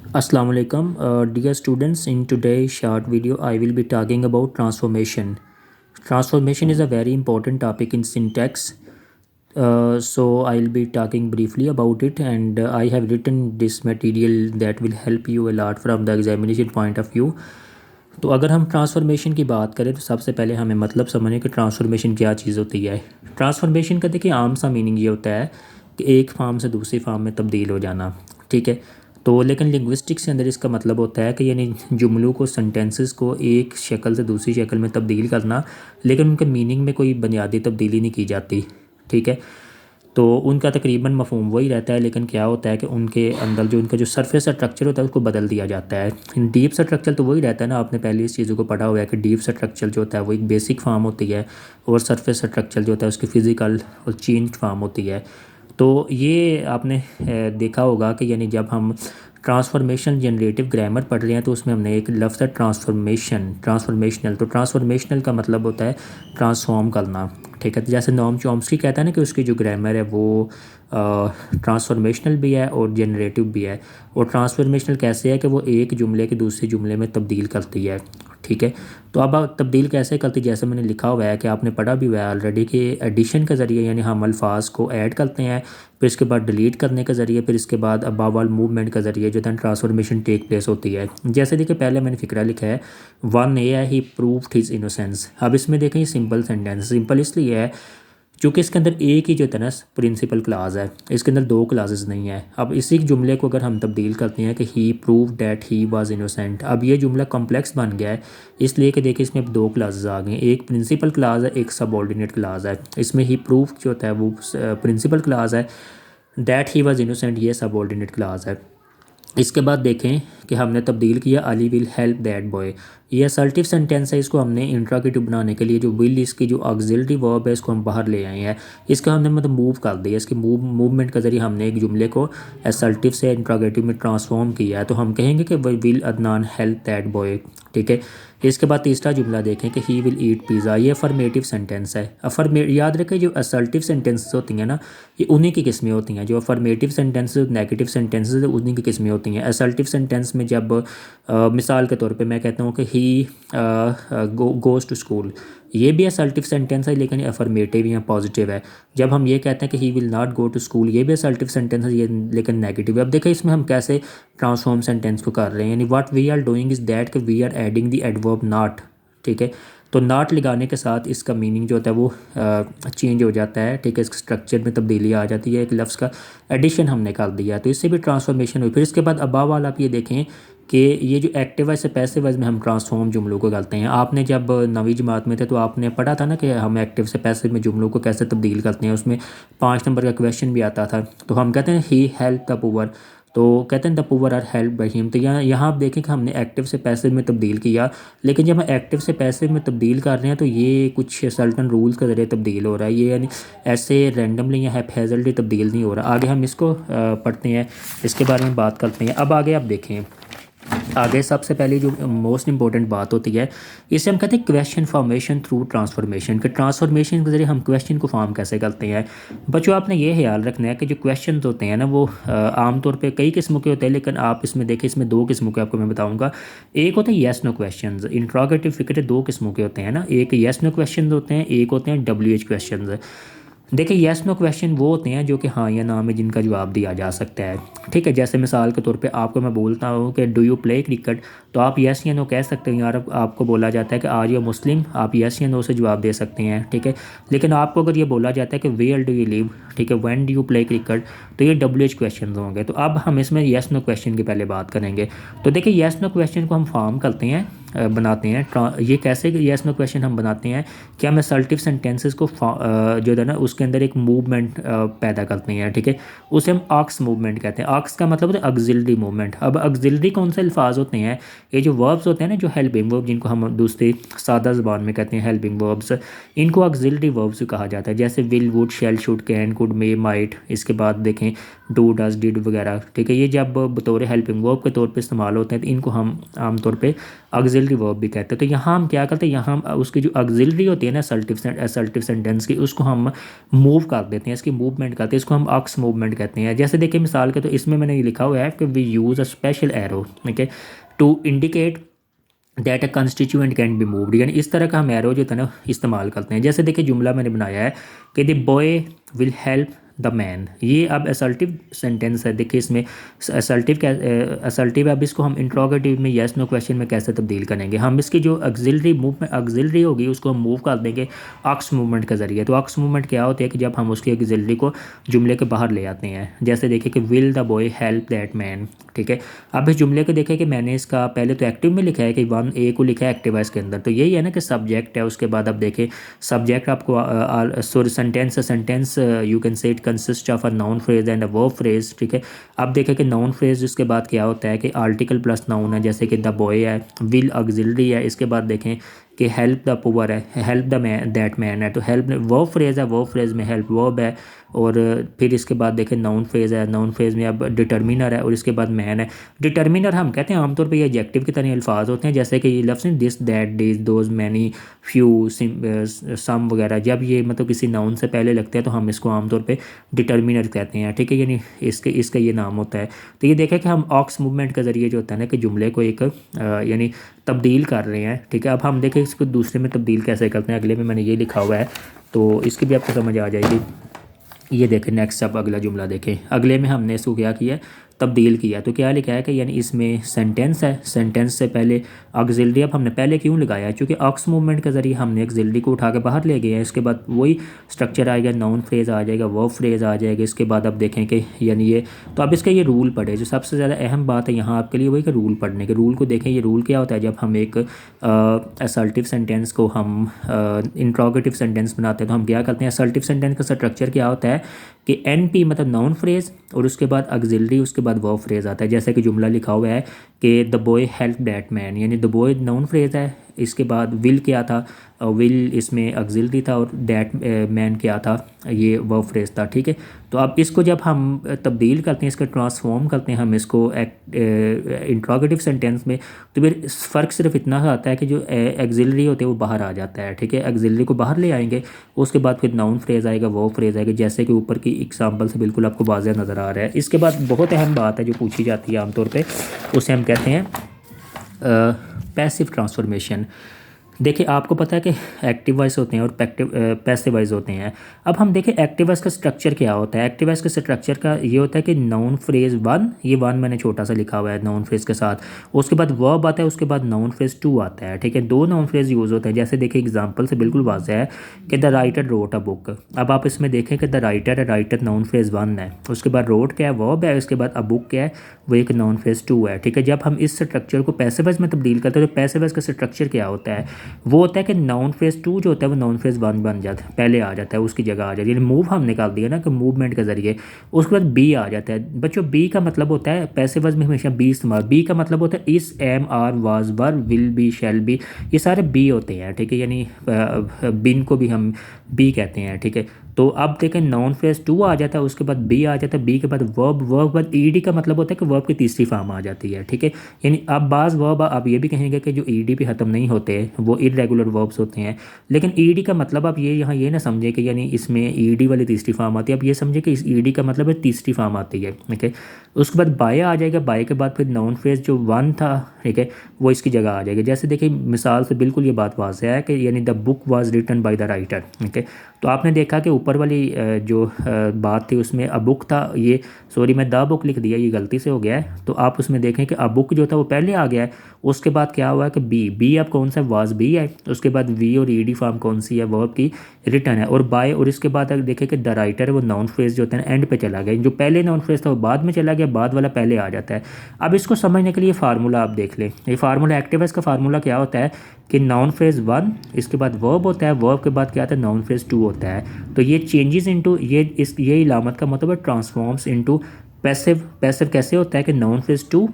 Assalamu alaikum, dear students. In today's short video, I will be talking about transformation. Transformation is a very important topic in syntax. So I'll be talking briefly about it, and I have written this material that will help you a lot from the examination point of view. तो अगर हम transformation की बात करें तो सबसे पहले हमें मतलब समझें कि ट्रांसफॉर्मेशन क्या चीज़ होती है। ट्रांसफॉर्मेशन का देखिए आम सा मीनिंग ये होता है कि एक फार्म से दूसरी फार्म में तब्दील हो जाना, ठीक है। तो लेकिन लिंग्विस्टिक्स के अंदर इसका मतलब होता है कि यानी जुमलों को, सेंटेंसेस को एक शक्ल से दूसरी शक्ल में तब्दील करना, लेकिन उनके मीनिंग में कोई बुनियादी तब्दीली नहीं की जाती, ठीक है। तो उनका तकरीबन मफ़हूम वही रहता है, लेकिन क्या होता है कि उनके अंदर जो उनका जो सरफेस स्ट्रक्चर होता है उसको बदल दिया जाता है। डीप स्ट्रक्चर तो वही रहता है ना, आपने पहले इस चीज़ों को पढ़ा हुआ है कि डीप स्ट्रक्चर जो होता है वो एक बेसिक फार्म होती है, और सरफेस स्ट्रक्चर जो होता है उसकी फ़िज़िकल और चेंज फार्म होती है। तो ये आपने देखा होगा कि यानी जब हम ट्रांसफॉर्मेशन जनरेटिव ग्रामर पढ़ रहे हैं तो उसमें हमने एक लफ्ज़ है ट्रांसफॉर्मेशन, ट्रांसफॉर्मेशनल। तो ट्रांसफॉर्मेशनल का मतलब होता है ट्रांसफॉर्म करना, ठीक है। तो जैसे नोम चॉम्स्की कहता है ना कि उसकी जो ग्रामर है वो ट्रांसफॉर्मेशनल भी है और जनरेटिव भी है। और ट्रांसफॉर्मेशनल कैसे है कि वो एक जुमले के दूसरे जुमले में तब्दील करती है, ठीक है। तो अब तब्दील कैसे करती है, जैसे मैंने लिखा हुआ है कि आपने पढ़ा भी हुआ है ऑलरेडी कि एडिशन के ज़रिए यानी हम अल्फाज को ऐड करते हैं, फिर इसके बाद डिलीट करने के ज़रिए, फिर इसके बाद अबावल मूवमेंट के ज़रिए जो है ट्रांसफॉर्मेशन टेक प्लेस होती है। जैसे देखिए पहले मैंने फ़िक्रा लिखा है, वन ए है ही प्रूव्ड हिज इनोसेंस। अब इसमें देखें ये सिंपल सेंटेंस, सिंपल इसलिए है क्योंकि इसके अंदर एक ही जो है ना प्रिंसिपल क्लास है, इसके अंदर दो क्लासेस नहीं है। अब इसी जुमले को अगर हम तब्दील करते हैं कि he prove that he was innocent, अब ये जुमला कॉम्प्लेक्स बन गया है, इसलिए कि देखिए इसमें अब दो क्लासेस आ गए हैं, एक प्रिंसिपल क्लास है, एक सबऑर्डिनेट क्लास है। इसमें ही प्रूफ जो होता है वो प्रिंसिपल क्लास है, डैट ही वाज इनोसेंट ये सबऑर्डिनेट क्लास है। इसके बाद देखें कि हमने तब्दील किया Ali will help that boy, ये असल्टिव सेंटेंस है, इसको हमने इंट्रागेटिव बनाने के लिए जो विल इसकी जो ऑक्सिलरी वर्ब है इसको हम बाहर ले आए हैं, इसका हमने मतलब मूव कर दिया, इसकी मूवमेंट के जरिए हमने एक जुमले को असल्टिव से इंट्रागेटिव में ट्रांसफॉर्म किया है। तो हम कहेंगे कि will Adnan help that boy, ठीक है। इसके बाद तीसरा जुमला देखें कि ही विल ईट पिज़्ज़ा, ये अफर्मेटिव सेंटेंस है। याद रखें जो असल्टिव सेंटेंसेस होती हैं ना ये उन्हीं की किस्में होती हैं, जो अफर्मेटिव सेंटेंसेस नेगेटिव सेंटेंसेस उन्हीं की किस्में होती हैं। असल्टिव सेंटेंस में जब मिसाल के तौर पे मैं कहता हूँ कि ही गोज़ टू स्कूल, ये भी असल्टिव सेंटेंस है लेकिन अफर्मेटिव या पॉजिटिव है। जब हम ये कहते हैं कि he will not go to school, ये भी असल्टिव सेंटेंस है ये लेकिन नेगेटिव है। अब देखिए इसमें हम कैसे ट्रांसफॉर्म सेंटेंस को कर रहे हैं, यानी what we are doing is that कि we are adding the adverb not, ठीक है। तो नॉट लगाने के साथ इसका मीनिंग जो होता है वो चेंज हो जाता है, ठीक है। इसके स्ट्रक्चर में तब्दीली आ जाती है, एक लफ्ज़ का एडिशन हमने कर दिया तो इससे भी ट्रांसफॉर्मेशन हुई। फिर इसके बाद अबाव वाला आप ये देखें कि ये जो एक्टिव वाइज से पैसिव वाइज में हम ट्रांसफॉर्म जुमलों को करते हैं। आपने जब नवीं जमात में थे तो आपने पढ़ा था ना कि हम एक्टिव से पैसिव में जुमलों को कैसे तब्दील करते हैं, उसमें 5 नंबर का क्वेश्चन भी आता था। तो हम कहते हैं ही हेल्प द पुअर, तो कहते हैं the poor are help by him. तो यहाँ आप देखें कि हमने एक्टिव से पैसिव में तब्दील किया, लेकिन जब हम एक्टिव से पैसिव में तब्दील कर रहे हैं तो ये कुछ सर्टन रूल्स के ज़रिए तब्दील हो रहा है, ये यानी ऐसे रैंडमली या हैपहेजल्टली तब्दील नहीं हो रहा। आगे हम इसको पढ़ते हैं, इसके बारे में बात करते हैं। अब आगे आप देखें, आगे सबसे पहले जो मोस्ट इंपॉर्टेंट बात होती है इसे हम कहते हैं क्वेश्चन फॉर्मेशन थ्रू ट्रांसफॉर्मेशन, कि ट्रांसफॉर्मेशन के ज़रिए हम क्वेश्चन को फॉर्म कैसे करते हैं। बच्चों आपने ये ख्याल रखना है कि जो क्वेश्चन होते हैं ना वो आमतौर पे कई किस्मों के होते हैं, लेकिन आप इसमें देखें इसमें दो किस्मों के आपको मैं बताऊंगा। एक होते हैं येस नो क्वेश्चन, इंट्रोगेटिव फिक्र दो किस्मों के होते हैं ना, एक येस नो क्वेश्चन होते हैं, एक होते हैं WH क्वेश्चन। देखिए येस नो क्वेश्चन वो होते हैं जो कि हाँ या ना में जिनका जवाब दिया जा सकता है, ठीक है। जैसे मिसाल के तौर पे आपको मैं बोलता हूँ कि डू यू प्ले क्रिकेट, तो आप येस या नो कह सकते हैं। यार आपको बोला जाता है कि आर यू मुस्लिम, आप येस या नो से जवाब दे सकते हैं, ठीक है। लेकिन आपको अगर ये बोला जाता है कि वेयर डू यू लिव, ठीक है, when do you play cricket, तो ये WH क्वेश्चन होंगे। तो अब हम इसमें येस नो क्वेश्चन की पहले बात करेंगे। तो देखिए येस नो क्वेश्चन को हम फॉर्म करते हैं, बनाते हैं। ये कैसे येस नो क्वेश्चन हम बनाते हैं कि हम असल्टिव सेंटेंसेस को जो है ना उसके अंदर एक मूवमेंट पैदा करते हैं, ठीक है। उसे हम आक्स मूवमेंट कहते हैं। आक्स का मतलब है ऑक्सिलरी मूवमेंट। अब ऑक्सिलरी कौन से अल्फाज होते हैं, ये जो वर्ब्स होते हैं ना, जो हेल्पिंग वर्ब जिनको हम दूसरी सादा ज़बान में कहते हैं हेल्पिंग वर्ब्स, इनको ऑक्सिलरी वर्ब्स कहा जाता है। जैसे will, would, shall, should, can, could, may, might. इसके बाद देखें डू, डज, डिड वगैरह, ठीक है। ये जब बतौर हेल्पिंग वर्ब के तौर पे इस्तेमाल होते हैं तो इनको हम आमतौर पे ऑक्सिलरी ऑक्सिलरी वर्ब भी कहते हैं। तो यहाँ हम क्या करते हैं, यहाँ हम उसकी जो ऑक्सिलरी होती है ना असल्टिव सेंटेंस की, उसको हम मूव कर देते हैं, इसकी मूवमेंट करते हैं, इसको हम ऑक्स मूवमेंट कहते हैं। जैसे देखिए मिसाल के तो इसमें मैंने ये लिखा हुआ है कि we use a special arrow, ठीक है, to indicate that a constituent can be moved, यानी इस तरह का हम एरो जो है ना इस्तेमाल करते हैं। जैसे देखिए जुमला मैंने बनाया है कि the boy will help the man, ये अब असल्टिव सेंटेंस है। देखिए इसमें असल्टिव है, अब इसको हम इंट्रोगेटिव में येस नो क्वेश्चन में कैसे तब्दील करेंगे, हम इसकी जो ऑक्सिलरी होगी उसको हम मूव कर देंगे ऑक्स मूवमेंट के ज़रिए। तो ऑक्स मूवमेंट क्या होती है कि जब हम उसकी ऑक्सिलरी को जुमले के बाहर ले आते हैं। जैसे देखिए कि will the boy help that man, ठीक है। अब इस जुमले को देखें कि मैंने इसका पहले तो एक्टिव में लिखा है कि वन ए को लिखा है एक्टिव है इसके अंदर, तो यही है ना कि सब्जेक्ट है। उसके बाद अब देखें सब्जेक्ट आपको sorry sentence you can say it consist of a noun phrase and a verb phrase, ठीक है। अब देखें कि नाउन फ्रेज उसके बाद क्या होता है कि आर्टिकल प्लस नाउन है, जैसे कि द बॉय है, विल ऑक्सिलरी है, इसके बाद देखें कि हेल्प द पुअर है, help the man that man है, तो हेल्प वर्ब फ्रेज है, वर्ब फ्रेज में हेल्प वर्ब है। और फिर इसके बाद देखें नाउन फ्रेज है, नाउन फ्रेज में अब डिटर्मिनर है और इसके बाद मैन है। डिटर्मिनर हम कहते हैं आमतौर पे ये एडजेक्टिव की तरह अल्फाज होते हैं, जैसे कि ये लफ्ज़ this that this those many few some वगैरह, जब ये मतलब किसी नाउन से पहले लगते हैं तो हम इसको आमतौर पे डिटर्मिनर कहते हैं, ठीक है, यानी इसका ये नाम होता है। तो ये देखें कि हम ऑक्स मूवमेंट के ज़रिए जो होता है ना कि जुमले को एक यानी तब्दील कर रहे हैं, ठीक है। अब हम देखें इसको दूसरे में तब्दील कैसे करते हैं, अगले में मैंने ये लिखा हुआ है तो इसकी भी आपको समझ आ जाएगी। ये देखें नेक्स्ट, अब अगला जुमला देखें, अगले में हमने इसको क्या किया, तब्दील किया। तो क्या लिखा है कि यानी इसमें सेंटेंस है, सेंटेंस से पहले ऑक्सिलरी अब हमने पहले क्यों लगाया है, क्योंकि ऑक्स मूवमेंट के ज़रिए हमने ऑक्सिलरी को उठा के बाहर ले गए हैं। इसके बाद वही स्ट्रक्चर आएगा, नाउन फ्रेज आ जाएगा, वर्ब फ्रेज आ जाएगा। इसके बाद अब देखें कि यानी ये तो अब इसका ये रूल पढ़े, जो सबसे ज़्यादा अहम बात है यहाँ आपके लिए वही कि रूल पढ़ने के। रूल को देखें, ये रूल क्या होता है, जब हम एक असल्टिव सेंटेंस को हम इंट्रोगेटिव सेंटेंस बनाते हैं तो हम क्या करते हैं, असल्टिव सेंटेंस का स्ट्रक्चर क्या होता है कि एन पी मतलब नाउन फ्रेज और उसके बाद ऑक्सिलरी, उसके बाद वर्ब फ्रेज आता है। जैसे कि जुमला लिखा हुआ है कि the boy help that man, यानी द बॉय नाउन फ्रेज है, इसके बाद विल क्या था, विल इसमें ऑक्सिलरी था और दैट मैन क्या था, ये वर्ब फ्रेज था, ठीक है। तो अब इसको जब हम तब्दील करते हैं, इसको ट्रांसफॉर्म करते हैं हम इसको इंट्रोगेटिव सेंटेंस में, तो फिर फ़र्क सिर्फ इतना आता है कि जो ऑक्सिलरी होते हैं वो बाहर आ जाता है, ठीक है। ऑक्सिलरी को बाहर ले आएंगे, उसके बाद फिर नाउन फ्रेज आएगा, वर्ब फ्रेज आएगा, जैसे कि ऊपर की एग्जाम्पल से बिल्कुल आपको वाज़ेह नज़र आ रहा है। इसके बाद बहुत अहम बात है जो पूछी जाती है आमतौर पर, उसे हम कहते हैं पैसिव ट्रांसफॉर्मेशन। देखिए आपको पता है कि एक्टिव वॉइस होते हैं और पैसिव वॉइस होते हैं। अब हम देखें एक्टिव वॉइस का स्ट्रक्चर क्या होता है। एक्टिव वॉइस के स्ट्रक्चर का ये होता है कि नाउन फ्रेज वन, ये वन मैंने छोटा सा लिखा हुआ है नाउन फ्रेज के साथ, उसके बाद वर्ब आता है, उसके बाद नाउन फ्रेज टू आता है, ठीक है। दो नाउन फ्रेज यूज़ होते हैं। जैसे देखिए एग्जाम्पल से बिल्कुल वाज़ेह है कि the writer wrote a book. अब आप इसमें देखें कि द राइटर है, राइटर नाउन फ्रेज वन है, उसके बाद रोट क्या है, वर्ब है, उसके बाद अ बुक क्या है, वो एक नाउन फ्रेज टू है, ठीक है। जब हम इस स्ट्रक्चर को पैसिव वॉइस में तब्दील करते हैं तो पैसिव वॉइस का स्ट्रक्चर क्या होता है, वो होता है कि नाउन फ्रेज टू जो होता है वो नाउन फ्रेज वन बन जाता है, पहले आ जाता है, उसकी जगह आ जाती है, यानी मूव हम निकाल दिया ना कि मूवमेंट के जरिए। उसके बाद बी आ जाता है। बच्चों बी का मतलब होता है, पैसिव वॉइस में हमेशा बी इस्तेमाल, बी का मतलब होता है is, am, are, was, were, will be, shall be, ये सारे बी होते हैं, ठीक है। यानी बिन को भी हम बी कहते हैं, ठीक है। तो अब देखें नाउन फ्रेज टू आ जाता है, उसके बाद बी आ जाता है, बी के बाद वर्ब, वर्ब बाद ईडी का मतलब होता है कि वर्ब की तीसरी फॉर्म आ जाती है, ठीक है। यानी अब बाज़ वर्ब आप ये भी कहेंगे कि जो ईडी पे ख़त्म नहीं होते वो इरेगुलर वर्ब्स होते हैं, लेकिन ईडी का मतलब आप ये यहाँ ये ना समझे कि यानी इसमें ईडी वाली तीसरी फॉर्म आती है। आप ये समझे कि इस ईडी का मतलब है तीसरी फॉर्म आती है, ठीक है। उसके बाद बाय आ जाएगा, बाय के बाद फिर नाउन फ्रेज जो वन था, ठीक है, वो इसकी जगह आ जाएगी। जैसे देखिए मिसाल से बिल्कुल ये बात वाज़ेह है कि यानी the book was written by the writer, ठीक है। तो आपने देखा कि ऊपर वाली जो बात थी उसमें अ बुक था, ये सॉरी मैं द बुक लिख दिया, ये गलती से हो गया है। तो आप उसमें देखें कि अ बुक जो था वो पहले आ गया है, उसके बाद क्या हुआ है कि बी, बी अब कौन सा वाज बी है, उसके बाद वी और ईडी फॉर्म कौन सी है, वर्ब की रिटर्न है, और बाय, और इसके बाद अगर देखें कि द राइटर है वो नाउन फ्रेज जो होता है ना एंड पे चला गया, जो पहले नाउन फ्रेज था वो बाद में चला गया, बाद वाला पहले आ जाता है। अब इसको समझने के लिए फार्मूला आप देख लें, ये फार्मूला एक्टिव वॉइस का फार्मूला क्या होता है कि नाउन फ्रेज वन, इसके बाद वर्ब होता है, वर्ब के बाद क्या आता है नाउन फ्रेज टू होता है। तो ये चेंजेस इनटू ये इलामत का मतलब है ट्रांसफॉर्म्स इनटू पैसिव। पैसिव कैसे होता है कि नाउन फ्रेज टू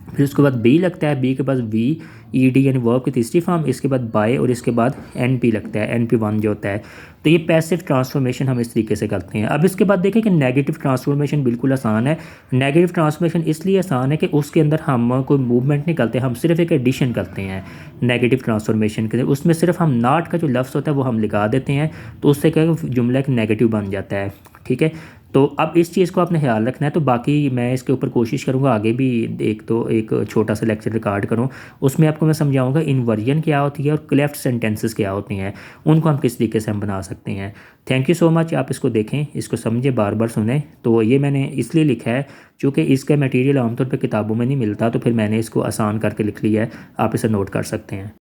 फिर उसके बाद बी लगता है, बी के पास वी ई डी यानी वर्ब की तीसरी फॉर्म, इसके बाद बाय और इसके बाद एन पी लगता है, एन पी वन जो होता है। तो ये पैसिव ट्रांसफॉर्मेशन हम इस तरीके से करते हैं। अब इसके बाद देखें कि नेगेटिव ट्रांसफॉर्मेशन बिल्कुल आसान है। नेगेटिव ट्रांसफॉर्मेशन इसलिए आसान है कि उसके अंदर हम कोई मूवमेंट नहीं करते, हम सिर्फ एक एडिशन करते हैं नेगेटिव ट्रांसफॉर्मेशन के। उसमें सिर्फ हम नॉट का जो लफ्ज़ होता है वो हम लगा देते हैं, तो उससे क्या जुमला एक नेगेटिव बन जाता है। ठीक है, तो अब इस चीज़ को आपने ख्याल रखना है। तो बाकी मैं इसके ऊपर कोशिश करूँगा आगे भी एक छोटा सा लेक्चर रिकॉर्ड करूँ, उसमें आपको मैं समझाऊँगा इन्वर्जन क्या होती है और क्लेफ्ट सेंटेंसेस क्या होती हैं, उनको हम किस तरीके से हम बना सकते हैं। Thank you so much. आप इसको देखें, इसको समझें, बार बार सुने। तो ये मैंने इसलिए लिखा है चूँकि इसका मटेरियल आमतौर पर किताबों में नहीं मिलता, तो फिर मैंने इसको आसान करके लिख लिया है। आप इसे नोट कर सकते हैं।